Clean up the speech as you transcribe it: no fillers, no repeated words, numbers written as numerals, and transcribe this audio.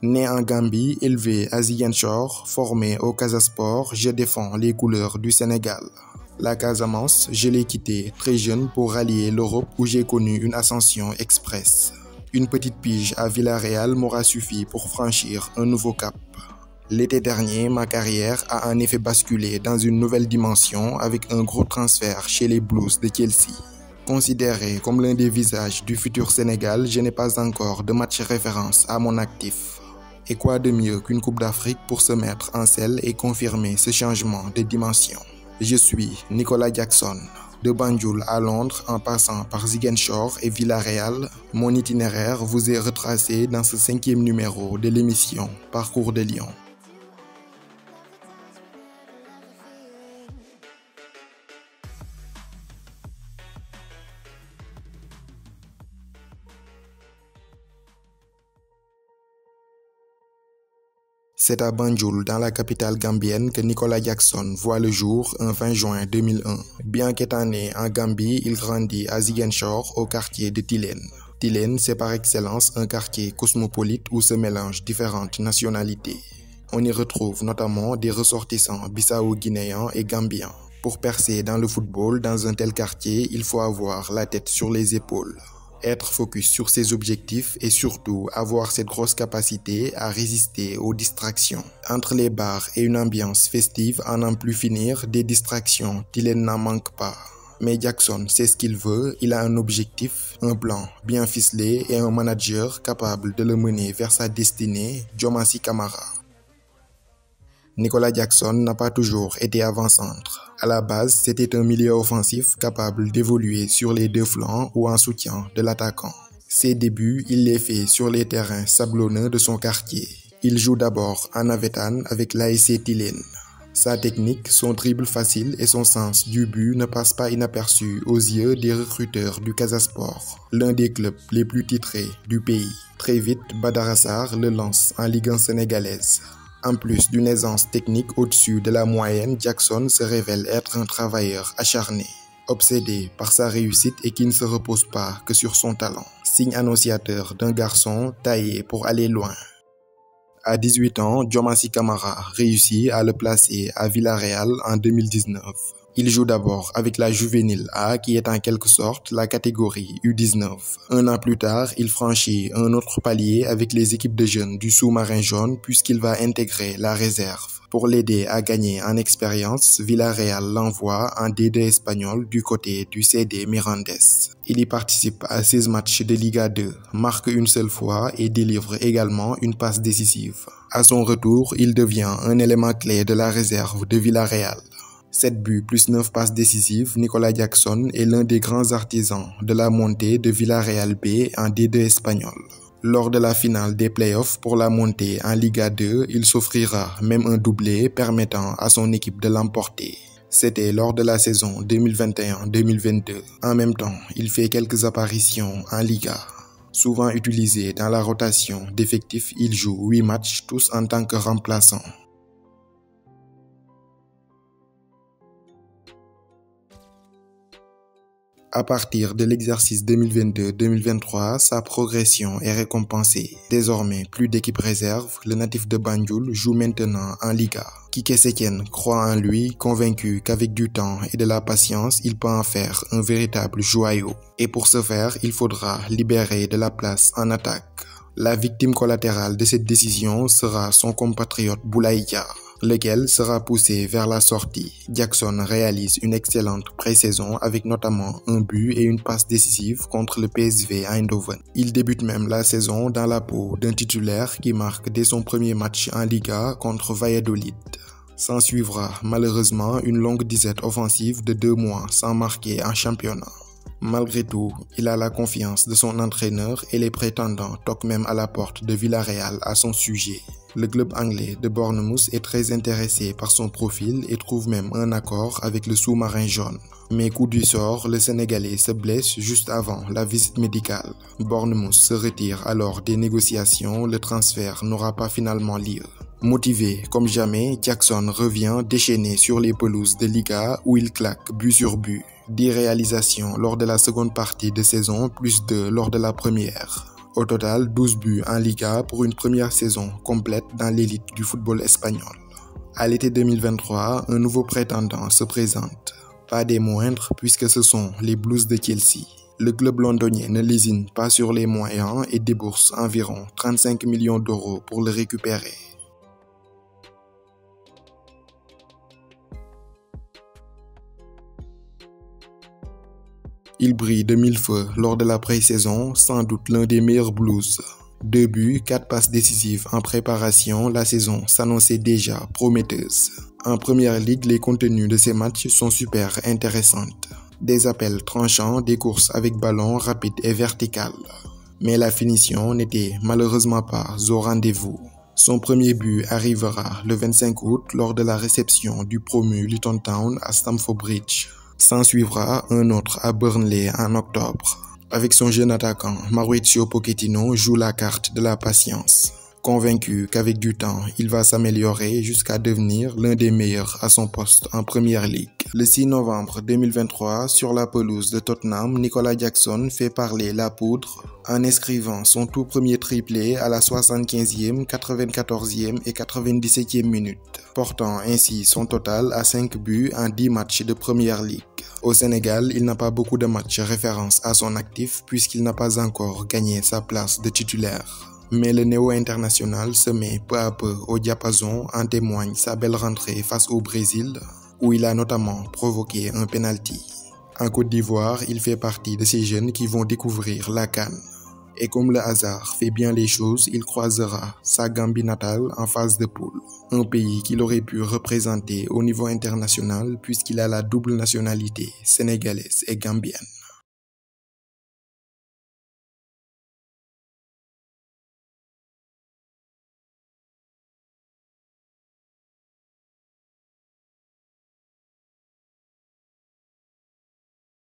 Né en Gambie, élevé à Ziguinchor, formé au Casa Sport, je défends les couleurs du Sénégal. La Casamance, je l'ai quitté très jeune pour rallier l'Europe où j'ai connu une ascension express. Une petite pige à Villarreal m'aura suffi pour franchir un nouveau cap. L'été dernier, ma carrière a en effet basculé dans une nouvelle dimension avec un gros transfert chez les Blues de Chelsea. Considéré comme l'un des visages du futur Sénégal, je n'ai pas encore de match référence à mon actif. Et quoi de mieux qu'une Coupe d'Afrique pour se mettre en selle et confirmer ce changement de dimension. Je suis Nicolas Jackson. De Banjul à Londres en passant par Ziguinchor et Villarreal, mon itinéraire vous est retracé dans ce 5e numéro de l'émission Parcours de Lion. C'est à Banjul, dans la capitale gambienne, que Nicolas Jackson voit le jour un 20 juin 2001. Bien qu'étant né en Gambie, il grandit à Ziguinchor, au quartier de Tilène. Tilène, c'est par excellence un quartier cosmopolite où se mélangent différentes nationalités. On y retrouve notamment des ressortissants bissau-guinéens et gambiens. Pour percer dans le football, dans un tel quartier, il faut avoir la tête sur les épaules. Être focus sur ses objectifs et surtout avoir cette grosse capacité à résister aux distractions. Entre les bars et une ambiance festive à n'en plus finir, des distractions, Tilène n'en manque pas. Mais Jackson sait ce qu'il veut, il a un objectif, un plan bien ficelé et un manager capable de le mener vers sa destinée, Diomansy Kamara. Nicolas Jackson n'a pas toujours été avant-centre. À la base, c'était un milieu offensif capable d'évoluer sur les deux flancs ou en soutien de l'attaquant. Ses débuts, il les fait sur les terrains sablonneux de son quartier. Il joue d'abord en Navétane avec l'ASC Tilène. Sa technique, son dribble facile et son sens du but ne passent pas inaperçus aux yeux des recruteurs du Casa Sport, l'un des clubs les plus titrés du pays. Très vite, Badara Sarr le lance en Ligue 1 sénégalaise. En plus d'une aisance technique au-dessus de la moyenne, Jackson se révèle être un travailleur acharné, obsédé par sa réussite et qui ne se repose pas que sur son talent. Signe annonciateur d'un garçon taillé pour aller loin. À 18 ans, Diomansy Kamara réussit à le placer à Villarreal en 2019. Il joue d'abord avec la Juvénile A qui est en quelque sorte la catégorie U19. Un an plus tard, il franchit un autre palier avec les équipes de jeunes du sous-marin jaune puisqu'il va intégrer la réserve. Pour l'aider à gagner en expérience, Villarreal l'envoie en D2 espagnol du côté du CD Mirandes. Il y participe à 16 matchs de Liga 2, marque une seule fois et délivre également une passe décisive. À son retour, il devient un élément clé de la réserve de Villarreal. 7 buts plus 9 passes décisives, Nicolas Jackson est l'un des grands artisans de la montée de Villarreal B en D2 espagnol. Lors de la finale des playoffs pour la montée en Liga 2, il s'offrira même un doublé permettant à son équipe de l'emporter. C'était lors de la saison 2021-2022. En même temps, il fait quelques apparitions en Liga. Souvent utilisé dans la rotation d'effectifs, il joue 8 matchs, tous en tant que remplaçant. À partir de l'exercice 2022-2023, sa progression est récompensée. Désormais, plus d'équipe réserve, le natif de Banjul joue maintenant en Liga. Kike Setien croit en lui, convaincu qu'avec du temps et de la patience, il peut en faire un véritable joyau. Et pour ce faire, il faudra libérer de la place en attaque. La victime collatérale de cette décision sera son compatriote Boulaye Dia, lequel sera poussé vers la sortie. Jackson réalise une excellente pré-saison avec notamment un but et une passe décisive contre le PSV Eindhoven. Il débute même la saison dans la peau d'un titulaire qui marque dès son premier match en Liga contre Valladolid. S'en suivra malheureusement une longue disette offensive de 2 mois sans marquer en championnat. Malgré tout, il a la confiance de son entraîneur et les prétendants toquent même à la porte de Villarreal à son sujet. Le club anglais de Bournemouth est très intéressé par son profil et trouve même un accord avec le sous-marin jaune. Mais coup du sort, le Sénégalais se blesse juste avant la visite médicale. Bournemouth se retire alors des négociations, le transfert n'aura pas finalement lieu. Motivé comme jamais, Jackson revient déchaîné sur les pelouses de Liga où il claque but sur but. 10 réalisations lors de la seconde partie de saison plus 2 lors de la première. Au total, 12 buts en Liga pour une première saison complète dans l'élite du football espagnol. À l'été 2023, un nouveau prétendant se présente. Pas des moindres puisque ce sont les Blues de Chelsea. Le club londonien ne lésine pas sur les moyens et débourse environ 35 millions d'euros pour le récupérer. Il brille de mille feux lors de la pré-saison, sans doute l'un des meilleurs Blues. 2 buts, 4 passes décisives en préparation, la saison s'annonçait déjà prometteuse. En première ligue, les contenus de ces matchs sont super intéressants. Des appels tranchants, des courses avec ballon rapides et verticales. Mais la finition n'était malheureusement pas au rendez-vous. Son premier but arrivera le 25 août lors de la réception du promu Luton Town à Stamford Bridge. S'en suivra un autre à Burnley en octobre. Avec son jeune attaquant, Mauricio Pochettino joue la carte de la patience. Convaincu qu'avec du temps, il va s'améliorer jusqu'à devenir l'un des meilleurs à son poste en Première Ligue. Le 6 novembre 2023, sur la pelouse de Tottenham, Nicolas Jackson fait parler la poudre en inscrivant son tout premier triplé à la 75e, 94e et 97e minute, portant ainsi son total à 5 buts en 10 matchs de Première Ligue. Au Sénégal, il n'a pas beaucoup de matchs référence à son actif puisqu'il n'a pas encore gagné sa place de titulaire. Mais le néo-international se met peu à peu au diapason, en témoigne sa belle rentrée face au Brésil, où il a notamment provoqué un penalty. En Côte d'Ivoire, il fait partie de ces jeunes qui vont découvrir la CAN. Et comme le hasard fait bien les choses, il croisera sa Gambie natale en phase de poule. Un pays qu'il aurait pu représenter au niveau international puisqu'il a la double nationalité sénégalaise et gambienne.